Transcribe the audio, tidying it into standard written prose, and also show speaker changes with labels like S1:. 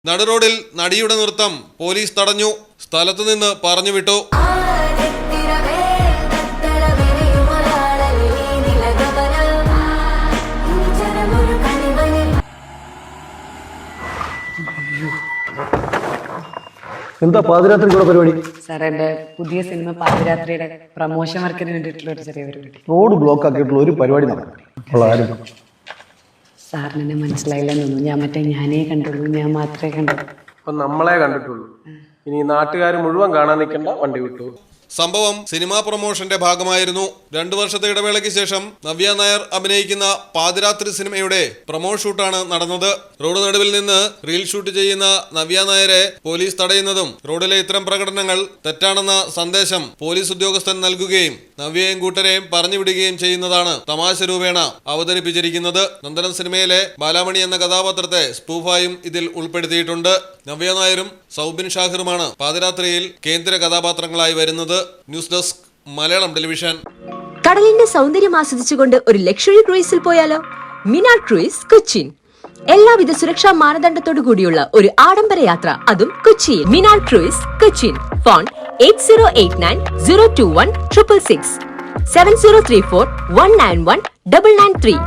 S1: നടുറോഡിൽ നടിയുടെ നൃത്തം പോലീസ് തടഞ്ഞു. സ്ഥലത്തു നിന്ന് പറഞ്ഞുവിട്ടു.
S2: എന്താ പാതിരാത്രി കൂടെ പരിപാടി?
S3: സാർ, എന്റെ പുതിയ സിനിമ പാതിരാത്രിയുടെ പ്രമോഷൻ വർക്കിന് വേണ്ടിയിട്ടുള്ള ഒരു ചെറിയ പരിപാടി.
S2: റോഡ് ബ്ലോക്ക് ആക്കിയിട്ടുള്ള ഒരു പരിപാടി നടക്കും.
S3: സാറിന് എന്നെ മനസ്സിലായില്ലെന്ന് തോന്നുന്നു. ഞാനേ കണ്ടുള്ളൂ, ഞാൻ മാത്രമേ കണ്ടുള്ളൂ.
S4: അപ്പൊ നമ്മളെ കണ്ടിട്ടുള്ളൂ. ഇനി നാട്ടുകാർ മുഴുവൻ കാണാൻ നിൽക്കണ്ട, വണ്ടി വിട്ടു.
S1: സംഭവം സിനിമാ പ്രൊമോഷന്റെ ഭാഗമായിരുന്നു. 2 വർഷത്തെ ഇടവേളയ്ക്ക് ശേഷം നവ്യ നായർ അഭിനയിക്കുന്ന പാതിരാത്രി സിനിമയുടെ പ്രൊമോ ഷൂട്ടാണ് നടന്നത്. റോഡ് നടുവിൽ നിന്ന് റീൽ ഷൂട്ട് ചെയ്യുന്ന നവ്യ നായരെ പോലീസ് തടയുന്നതും റോഡിലെ ഇത്തരം പ്രകടനങ്ങൾ തെറ്റാണെന്ന സന്ദേശം പോലീസ് ഉദ്യോഗസ്ഥൻ നൽകുകയും നവ്യയും കൂട്ടരെയും പറഞ്ഞുവിടുകയും ചെയ്യുന്നതാണ് തമാശ രൂപേണ അവതരിപ്പിച്ചിരിക്കുന്നത്. നന്ദനം സിനിമയിലെ ബാലാമണി എന്ന കഥാപാത്രത്തെ സ്പൂഫായും ഇതിൽ ഉൾപ്പെടുത്തിയിട്ടുണ്ട്. നവ്യ നായരും സൗബിൻ ഷാഹിറുമാണ് പാതിരാത്രിയിൽ കേന്ദ്ര കഥാപാത്രങ്ങളായി വരുന്നത്. News desk Malayalam television.
S5: കടലിന്റെ സൗന്ദര്യം ആസ്വദിച്ചുകൊണ്ട് ഒരു ലക്ഷറി ക്രൂയിസിൽ പോയാലോ? മിനാർ ക്രൂയിസ് കൊച്ചിൻ. എല്ലാവിധ സുരക്ഷാ മാനദണ്ഡത്തോടു കൂടിയുള്ള ഒരു ആഡംബര യാത്ര, അതും കൊച്ചിയിൽ. മിനാർ ക്രൂയിസ് കൊച്ചിൻ. ഫോൺ 8089 021 666 7034 191 993.